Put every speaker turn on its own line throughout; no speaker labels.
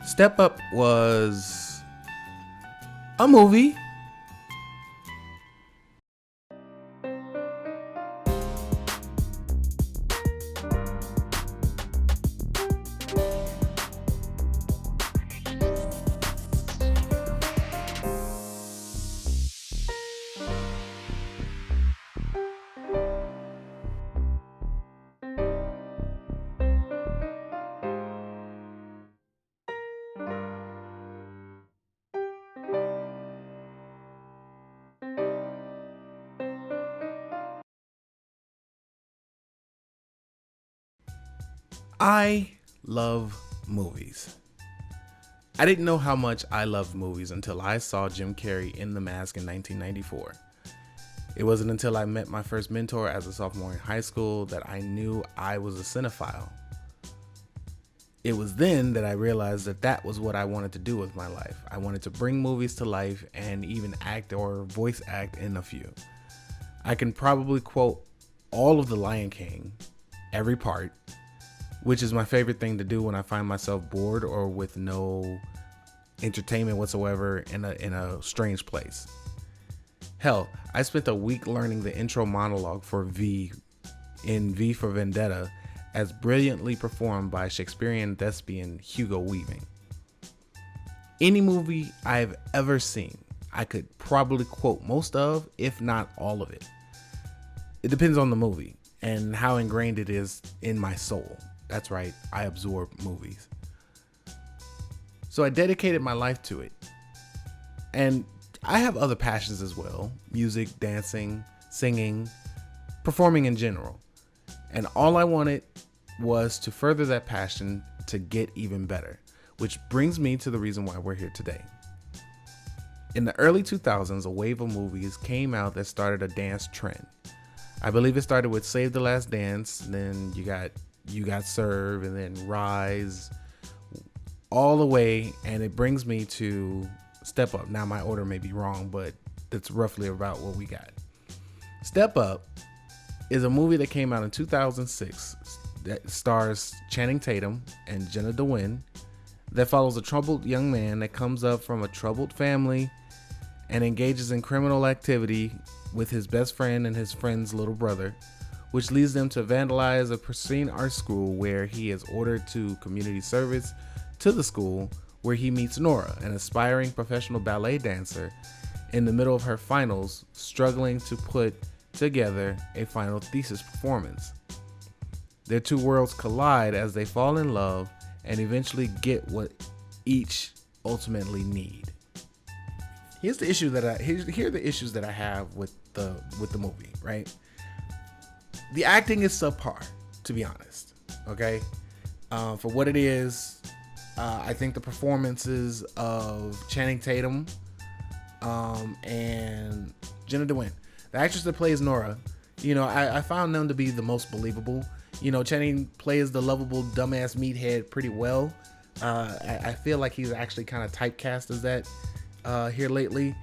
Step Up was a movie. I love movies. I didn't know how much I loved movies until I saw Jim Carrey in The Mask in 1994. It wasn't until I met my first mentor as a sophomore in high school that I knew I was a cinephile. It was then that I realized that that was what I wanted to do with my life. I wanted to bring movies to life and even act or voice act in a few. I can probably quote all of The Lion King, every part, which is my favorite thing to do when I find myself bored or with no entertainment whatsoever in a strange place. Hell, I spent a week learning the intro monologue for V in V for Vendetta, as brilliantly performed by Shakespearean thespian Hugo Weaving. Any movie I've ever seen, I could probably quote most of, if not all of it. It depends on the movie and how ingrained it is in my soul. That's right, I absorb movies. So I dedicated my life to it. And I have other passions as well: music, dancing, singing, performing in general. And all I wanted was to further that passion to get even better, which brings me to the reason why we're here today. In the early 2000s, a wave of movies came out that started a dance trend. I believe it started with Save the Last Dance, then You Got Served, and then Rise, all the way, and it brings me to Step Up. Now my order may be wrong, but that's roughly about what we got. Step Up is a movie that came out in 2006 that stars Channing Tatum and Jenna Dewan, that follows a troubled young man that comes up from a troubled family and engages in criminal activity with his best friend and his friend's little brother, which leads them to vandalize a pristine art school where he is ordered to community service to the school, where he meets Nora, an aspiring professional ballet dancer in the middle of her finals, struggling to put together a final thesis performance. Their two worlds collide as they fall in love and eventually get what each ultimately need. Here are the issues that I have with the movie, right? The acting is subpar, to be honest. Okay, for what it is, I think the performances of Channing Tatum and Jenna Dewan, the actress that plays Nora, I found them to be the most believable. Channing plays the lovable dumbass meathead pretty well. I feel like he's actually kind of typecast as that here lately.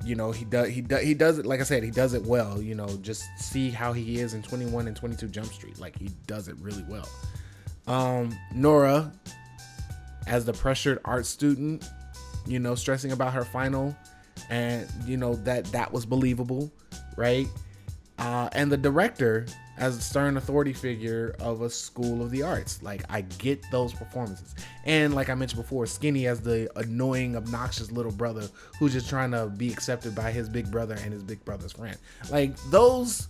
He does it, like I said, he does it well. Just see how he is in 21 and 22 Jump Street. Like, he does it really well. Nora, as the pressured art student, stressing about her final, and that was believable, right? And the director, as a stern authority figure of a school of the arts. Like, I get those performances. And like I mentioned before, Skinny as the annoying, obnoxious little brother who's just trying to be accepted by his big brother and his big brother's friend. Like, those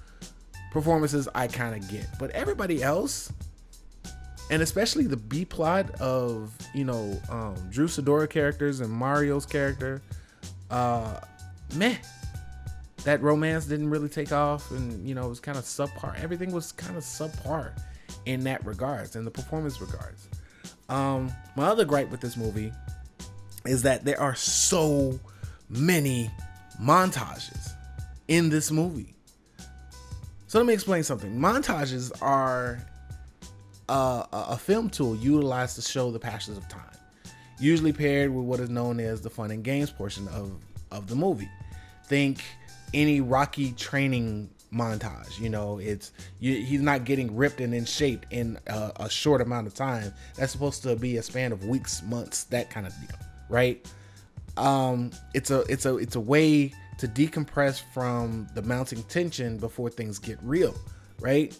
performances I kind of get. But everybody else, and especially the B plot of, Drew Sidora characters and Mario's character, meh. That romance didn't really take off, and it was kind of subpar. Everything was kind of subpar in that regards, in the performance regards. My other gripe with this movie is that there are so many montages in this movie. So let me explain something. Montages are a film tool utilized to show the passages of time, usually paired with what is known as the fun and games portion of the movie. Think any Rocky training montage. He's not getting ripped and in shape in a short amount of time. That's supposed to be a span of weeks, months, that kind of deal, right? It's a way to decompress from the mounting tension before things get real, right?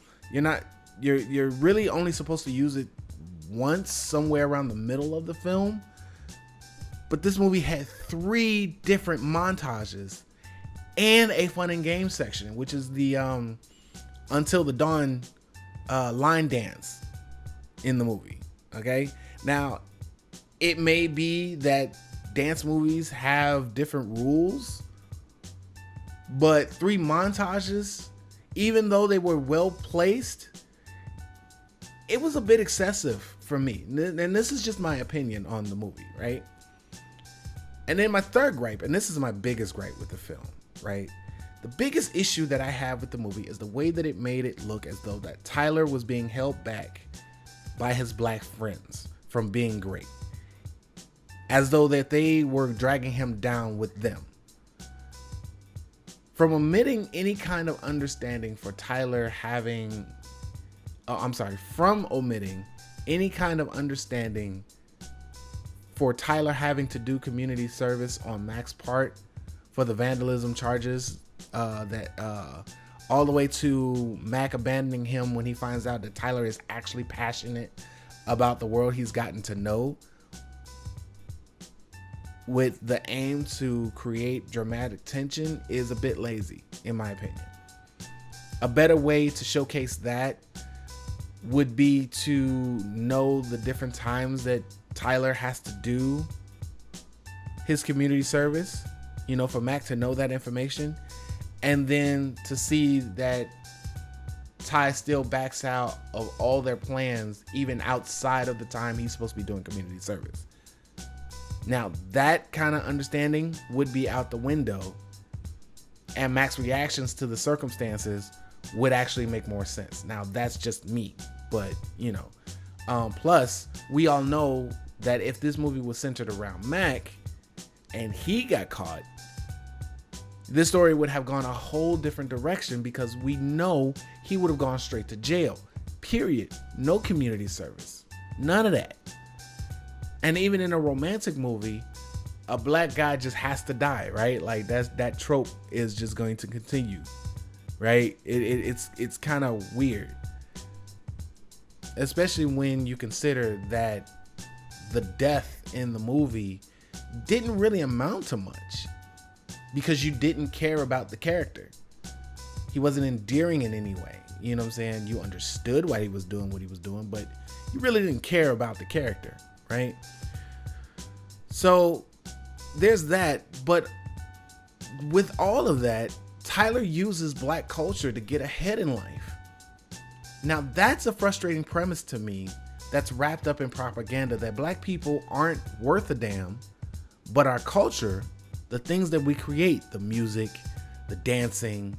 You're really only supposed to use it once, somewhere around the middle of the film. But this movie had 3 different montages and a fun and game section, which is the Until the Dawn line dance in the movie. Okay, now it may be that dance movies have different rules, but 3 montages, even though they were well placed, it was a bit excessive for me. And this is just my opinion on the movie, right? And then my third gripe, and this is my biggest gripe with the film, right? The biggest issue that I have with the movie is the way that it made it look as though that Tyler was being held back by his black friends from being great. As though that they were dragging him down with them. From omitting any kind of understanding for Tyler having... from omitting any kind of understanding for Tyler having to do community service on Mac's part for the vandalism charges, all the way to Mac abandoning him when he finds out that Tyler is actually passionate about the world he's gotten to know, with the aim to create dramatic tension, is a bit lazy, in my opinion. A better way to showcase that would be to know the different times that Tyler has to do his community service, for Mac to know that information, and then to see that Ty still backs out of all their plans, even outside of the time he's supposed to be doing community service. Now, that kind of understanding would be out the window, and Mac's reactions to the circumstances would actually make more sense. Now, that's just me, but, plus, we all know that if this movie was centered around Mac and he got caught, this story would have gone a whole different direction, because we know he would have gone straight to jail. Period. No community service. None of that. And even in a romantic movie, a black guy just has to die, right? Like that trope is just going to continue, right? It's kind of weird, especially when you consider that the death in the movie didn't really amount to much, because you didn't care about the character. He wasn't endearing in any way. You know what I'm saying? You understood why he was doing what he was doing, but you really didn't care about the character, right? So there's that. But with all of that, Tyler uses black culture to get ahead in life. Now, that's a frustrating premise to me that's wrapped up in propaganda, that black people aren't worth a damn, but our culture, the things that we create, the music, the dancing,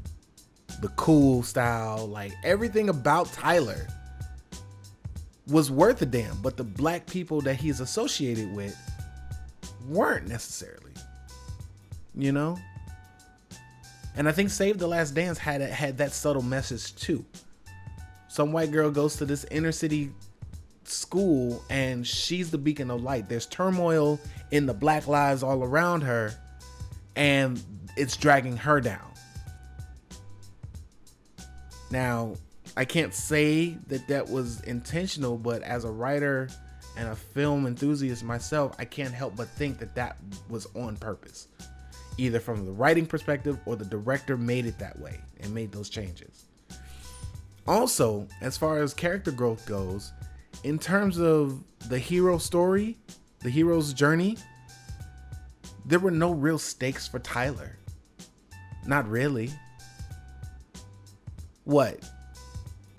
the cool style, like everything about Tyler was worth a damn, but the black people that he's associated with weren't necessarily, And I think Save the Last Dance had that subtle message too. Some white girl goes to this inner city school and she's the beacon of light. There's turmoil in the black lives all around her, and it's dragging her down. Now, I can't say that was intentional, but as a writer and a film enthusiast myself, I can't help but think that was on purpose, either from the writing perspective or the director made it that way and made those changes. Also, as far as character growth goes, in terms of the hero story, the hero's journey, there were no real stakes for Tyler. Not really. What?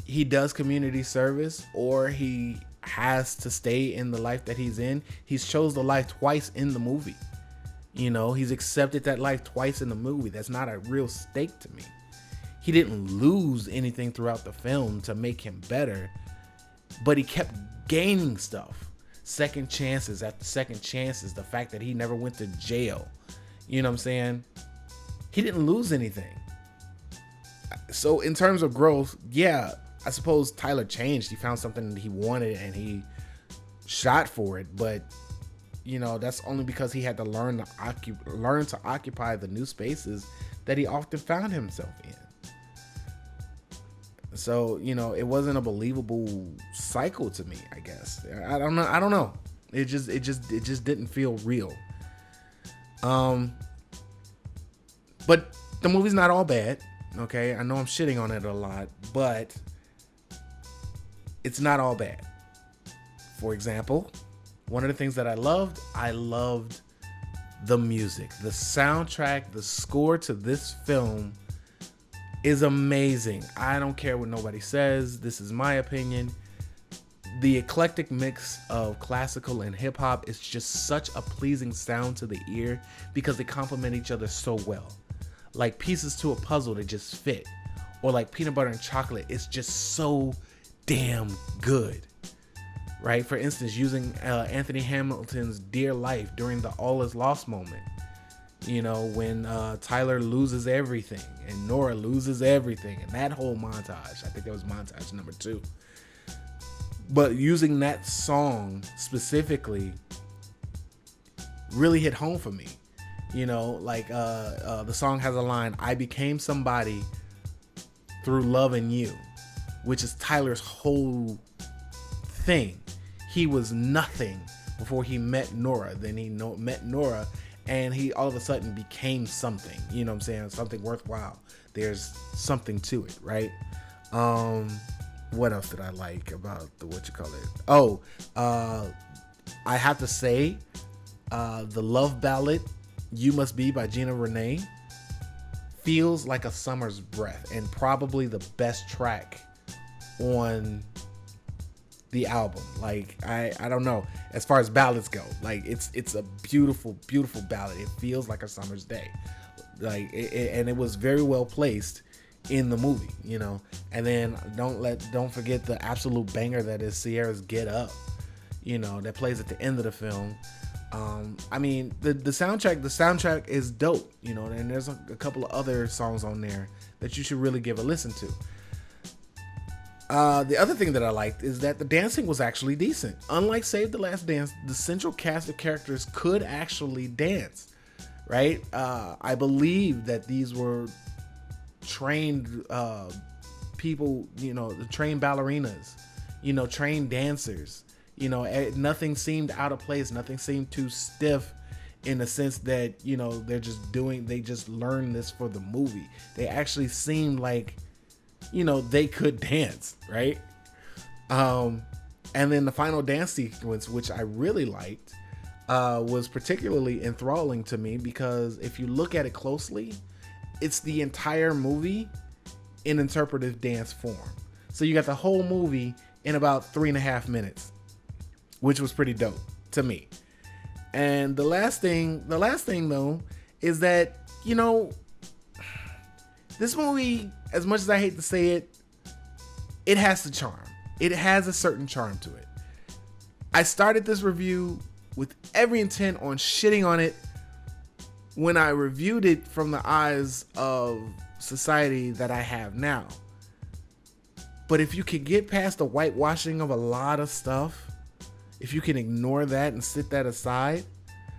He does community service, or he has to stay in the life that he's in. He's chose the life twice in the movie. He's accepted that life twice in the movie. That's not a real stake to me. He didn't lose anything throughout the film to make him better, but he kept gaining stuff. Second chances after second chances. The fact that he never went to jail. You know what I'm saying? He didn't lose anything. So in terms of growth, yeah, I suppose Tyler changed. He found something that he wanted and he shot for it, but that's only because he had to learn to occupy the new spaces that he often found himself in. So, it wasn't a believable cycle to me, I guess. I don't know. It just didn't feel real. But the movie's not all bad. Okay, I know I'm shitting on it a lot, but it's not all bad. For example, one of the things that I loved the music. The soundtrack, the score to this film is amazing. I don't care what nobody says. This is my opinion. The eclectic mix of classical and hip hop is just such a pleasing sound to the ear because they complement each other so well. Like pieces to a puzzle that just fit. Or like peanut butter and chocolate. It's just so damn good. Right? For instance, using Anthony Hamilton's Dear Life during the all is lost moment. When Tyler loses everything and Nora loses everything, and that whole montage. I think that was montage number 2. But using that song specifically really hit home for me. The song has a line, "I became somebody through loving you," which is Tyler's whole thing. He was nothing before he met Nora. Then he met Nora, and he all of a sudden became something. You know what I'm saying? Something worthwhile. There's something to it, right? What else did I like about the I have to say, the love ballad "You Must Be" by Gina Renee feels like a summer's breath, and probably the best track on the album. Like I don't know, as far as ballads go, like it's a beautiful ballad. It feels like a summer's day, and it was very well placed in the movie, and then don't forget the absolute banger that is Sierra's "Get Up," that plays at the end of the film. The soundtrack is dope, and there's a couple of other songs on there that you should really give a listen to. The other thing that I liked is that the dancing was actually decent. Unlike Save the Last Dance, the central cast of characters could actually dance, right? I believe that these were trained people, trained ballerinas, trained dancers. Nothing seemed out of place. Nothing seemed too stiff in the sense that, they just learned this for the movie. They actually seemed like, they could dance, right? And then the final dance sequence, which I really liked, was particularly enthralling to me because if you look at it closely, it's the entire movie in interpretive dance form. So you got the whole movie in about 3.5 minutes, which was pretty dope to me. And the last thing though, is that, this movie, as much as I hate to say it, it has the charm. It has a certain charm to it. I started this review with every intent on shitting on it when I reviewed it from the eyes of society that I have now. But if you can get past the whitewashing of a lot of stuff, if you can ignore that and sit that aside,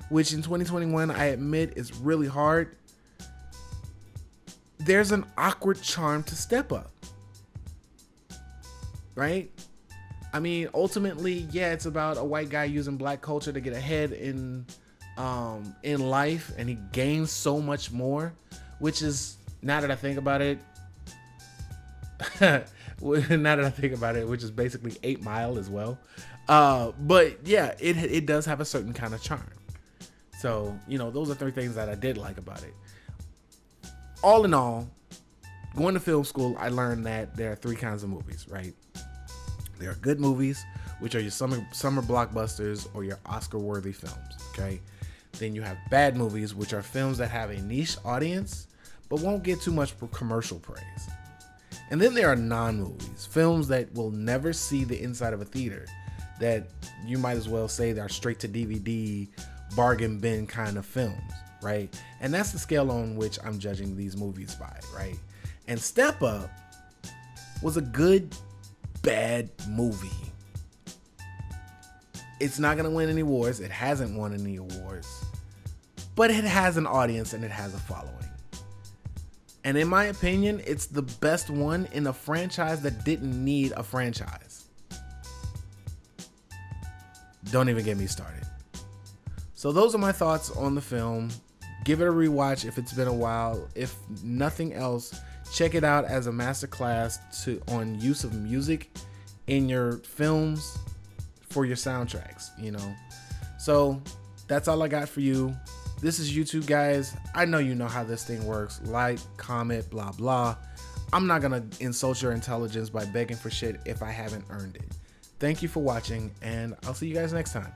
which in 2021 I admit is really hard, there's an awkward charm to Step Up, right? Ultimately, yeah, it's about a white guy using black culture to get ahead in life, and he gains so much more, which is, now that I think about it, which is basically 8 Mile as well. But yeah, it does have a certain kind of charm. So, those are 3 things that I did like about it. All in all, going to film school, I learned that there are 3 kinds of movies, right? There are good movies, which are your summer blockbusters or your Oscar-worthy films, okay? Then you have bad movies, which are films that have a niche audience, but won't get too much commercial praise. And then there are non-movies, films that will never see the inside of a theater, that you might as well say they're straight to DVD, bargain bin kind of films, right? And that's the scale on which I'm judging these movies by, right? And Step Up was a good, bad movie. It's not going to win any awards. It hasn't won any awards. But it has an audience and it has a following. And in my opinion, it's the best one in a franchise that didn't need a franchise. Don't even get me started. So those are my thoughts on the film. Give it a rewatch if it's been a while. If nothing else, check it out as a masterclass on use of music in your films for your soundtracks, you know. So that's all I got for you. This is YouTube, guys. I know you know how this thing works. Like, comment, blah, blah. I'm not going to insult your intelligence by begging for shit if I haven't earned it. Thank you for watching, and I'll see you guys next time.